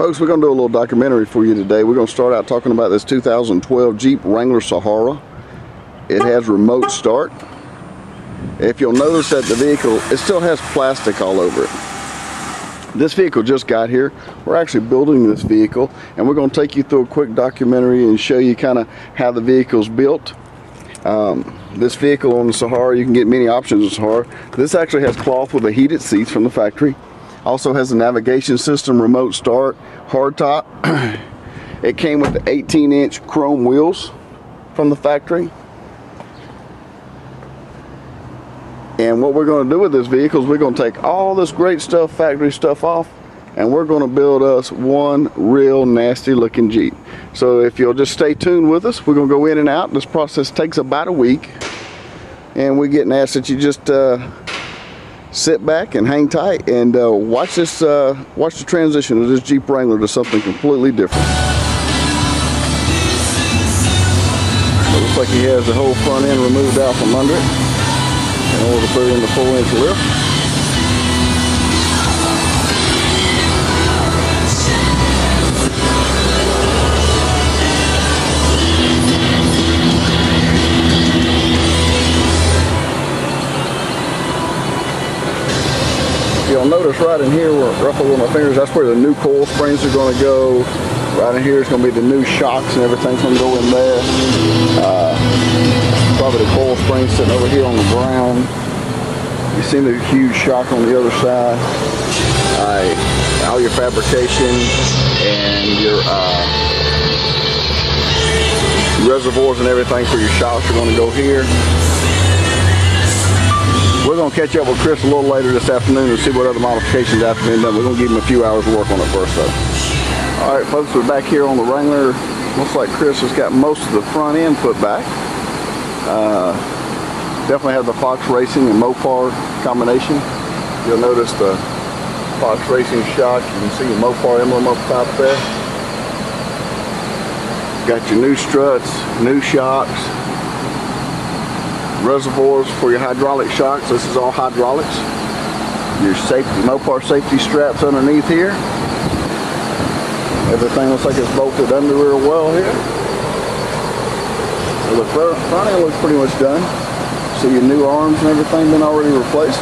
Folks, we're going to do a little documentary for you today. We're going to start out talking about this 2012 Jeep Wrangler Sahara. It has remote start. If you'll notice that the vehicle, it still has plastic all over it. This vehicle just got here. We're actually building this vehicle, and we're going to take you through a quick documentary and show you kind of how the vehicle's built. This vehicle on the Sahara, you can get many options of Sahara. This actually has cloth with the heated seats from the factory. Also has a navigation system, remote start, hardtop. It came with the 18-inch chrome wheels from the factory. And what we're going to do with this vehicle is we're going to take all this great stuff, factory stuff off, and we're going to build us one real nasty looking Jeep. So if you'll just stay tuned with us, we're going to go in and out. This process takes about a week, and we're getting asked that you just sit back and hang tight and watch this. Watch the transition of this Jeep Wrangler to something completely different. It looks like he has the whole front end removed out from under it in order to put it in the 4-inch lift. You'll notice right in here where I ruffle with my fingers, that's where the new coil springs are going to go. Right in here is going to be the new shocks and everything's going to go in there. Probably the coil springs sitting over here on the ground. You see the huge shock on the other side. All your fabrication and your reservoirs and everything for your shocks are going to go here. We're going to catch up with Chris a little later this afternoon and see what other modifications have to be done. We're going to give him a few hours of work on it first though. Alright folks, we're back here on the Wrangler. Looks like Chris has got most of the front end put back. Definitely have the Fox Racing and Mopar combination. You'll notice the Fox Racing shock. You can see the Mopar emblem up top there. Got your new struts, new shocks. Reservoirs for your hydraulic shocks. This is all hydraulics. Your safety, Mopar safety straps underneath here. Everything looks like it's bolted under real well here. So the front end looks pretty much done. See your new arms and everything been already replaced.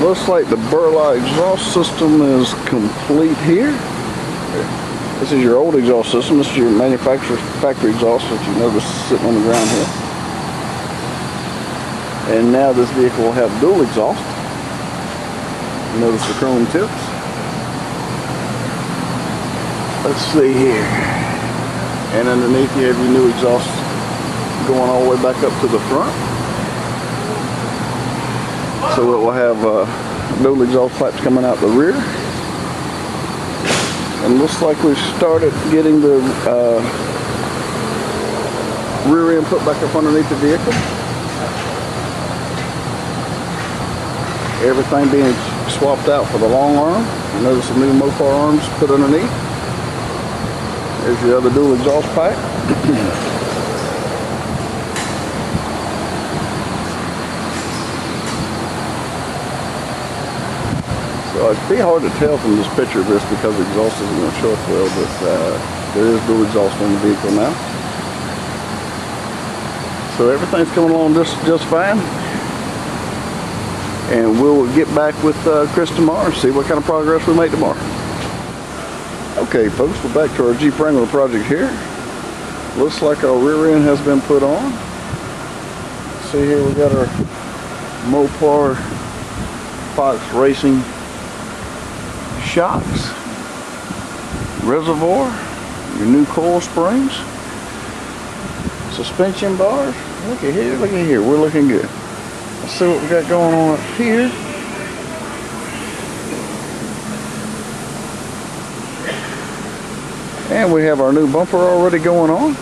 Looks like the Burla exhaust system is complete here. This is your old exhaust system. This is your manufacturer's factory exhaust that you notice sitting on the ground here. And now this vehicle will have dual exhaust. You notice the chrome tips. Let's see here. And underneath you have your new exhaust going all the way back up to the front. So it will have dual exhaust pipes coming out the rear. And looks like we've started getting the rear end put back up underneath the vehicle. Everything being swapped out for the long arm. You notice the new Mopar arms put underneath. There's your other dual exhaust pipe. So it'd be hard to tell from this picture of this because the exhaust isn't going to show up well, but there is dual exhaust on the vehicle now. So everything's coming along just fine. And we'll get back with Chris tomorrow and see what kind of progress we make tomorrow. Okay folks, we're back to our Jeep Wrangler project here. Looks like our rear end has been put on. See here we got our Mopar Fox Racing shocks, reservoir, your new coil springs, suspension bars. Look at here, we're looking good. Let's see what we got going on up here. And we have our new bumper already going on.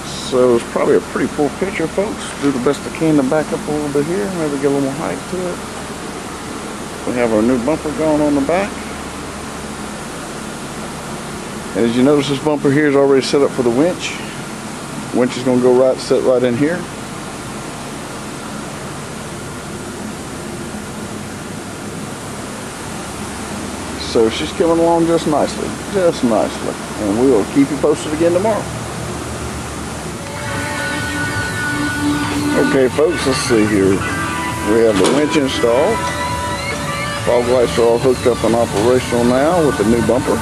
So it's probably a pretty poor picture, folks. Do the best I can to back up a little bit here. Maybe get a little more height to it. We have our new bumper going on the back. And as you notice, this bumper here is already set up for the winch. Winch is going to go sit right in here. So she's coming along just nicely, and we will keep you posted again tomorrow. Okay folks, let's see here. We have the winch installed. Fog lights are all hooked up and operational now with the new bumper.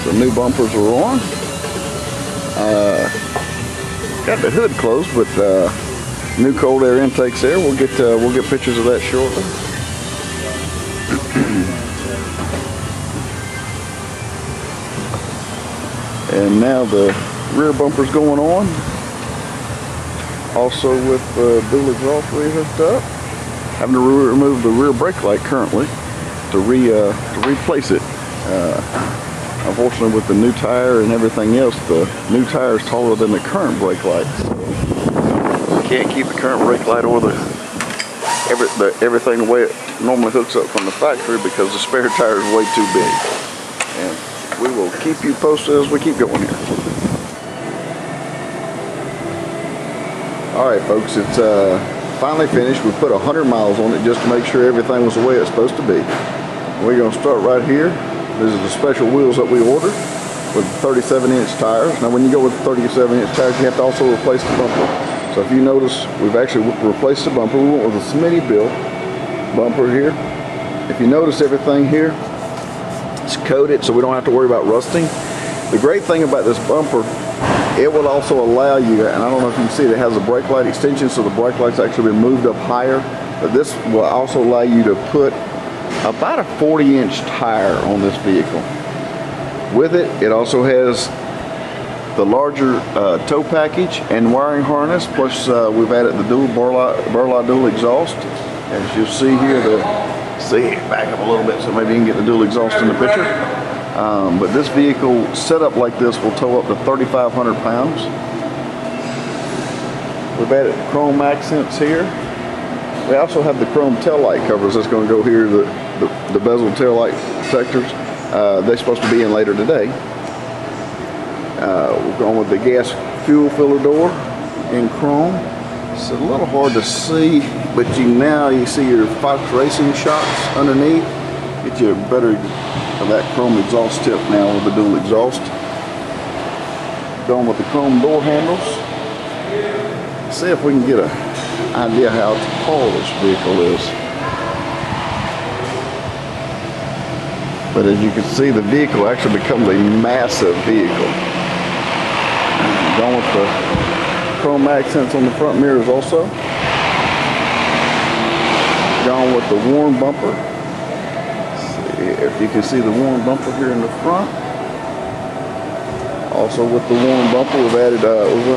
The new bumpers are on. Got the hood closed with new cold air intakes there. We'll get pictures of that shortly. And now the rear bumper's going on. Also with dual exhaust hooked up. Having to remove the rear brake light currently to replace it. Unfortunately, with the new tire and everything else, the new tire is taller than the current brake light. So you can't keep the current brake light or everything the way it normally hooks up from the factory because the spare tire is way too big. And we will keep you posted as we keep going here. Alright folks, it's finally finished. We put 100 miles on it just to make sure everything was the way it's supposed to be. We're going to start right here. These are the special wheels that we ordered with 37-inch tires. Now when you go with 37-inch tires, you have to also replace the bumper. So if you notice, we've actually replaced the bumper. We went with a Smitty built bumper here. If you notice, everything here is coated so we don't have to worry about rusting. The great thing about this bumper, it will also allow you, and I don't know if you can see it, it has a brake light extension, so the brake light's actually been moved up higher. But this will also allow you to put about a 40-inch tire on this vehicle. With it, it also has the larger tow package and wiring harness, plus we've added the dual Burla dual exhaust. As you'll see here, back up a little bit so maybe you can get the dual exhaust in the picture. But this vehicle set up like this will tow up to 3,500 pounds. We've added chrome accents here. We also have the chrome tail light covers that's going to go here, the bezel tail light protectors. They're supposed to be in later today. We're going with the gas fuel filler door in chrome. It's a little hard to see, but now you see your Fox Racing shocks underneath. Get you better of that chrome exhaust tip now with the dual exhaust. Going with the chrome door handles. See if we can get an idea how tall this vehicle is. But as you can see, the vehicle actually becomes a massive vehicle. Going with the chrome accents on the front mirrors also. Going with the worn bumper. If you can see the worn bumper here in the front. Also with the worn bumper, we went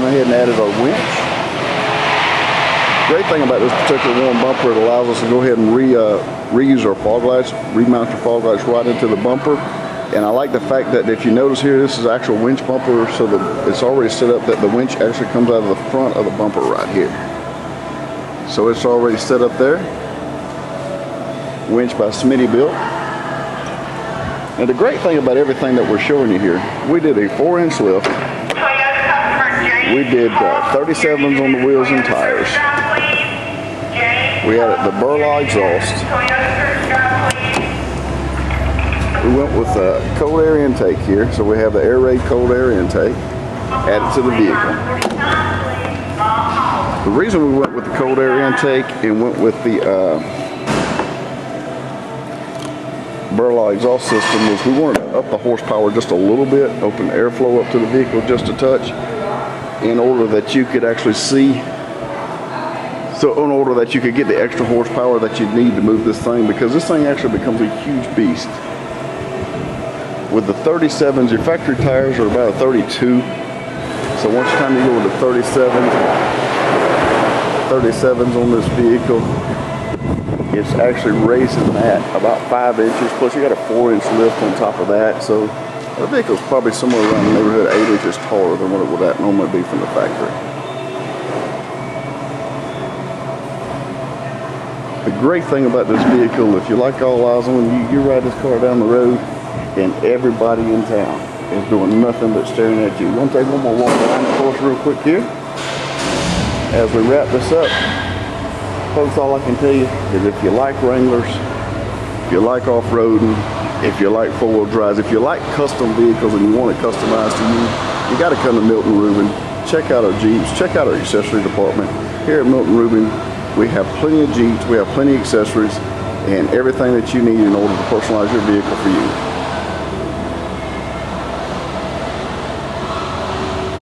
ahead and added our winch. Great thing about this particular worn bumper, it allows us to go ahead and reuse our fog lights, remount your fog lights right into the bumper. And I like the fact that if you notice here, this is actual winch bumper, so it's already set up that the winch actually comes out of the front of the bumper right here. So it's already set up there. Winch by Smitty built. Now the great thing about everything that we're showing you here, we did a 4-inch lift. We did 37s on the wheels and tires. We added the Burla exhaust. We went with a cold air intake here, so we have the air raid cold air intake added to the vehicle. The reason we went with the cold air intake and went with the Burla exhaust system was we wanted to up the horsepower just a little bit, open the airflow up to the vehicle just a touch, in order that you could actually see, so in order that you could get the extra horsepower that you need to move this thing, because this thing actually becomes a huge beast. With the 37s, your factory tires are about a 32. So once time you go with the 37s on this vehicle, it's actually raising that about 5 inches. Plus you got a 4-inch lift on top of that. So the vehicle's probably somewhere around the neighborhood 8 inches taller than what it would normally be from the factory. The great thing about this vehicle, if you like all eyes on you ride this car down the road, and everybody in town is doing nothing but staring at you. We're going to take one more walk behind the course real quick here. As we wrap this up, folks, all I can tell you is if you like Wranglers, if you like off-roading, If you like four-wheel drives, if you like custom vehicles and you want it customized to you, you got to come to Milton Ruben. Check out our Jeeps, check out our accessory department. Here at Milton Ruben, we have plenty of Jeeps, we have plenty of accessories, and everything that you need in order to personalize your vehicle for you.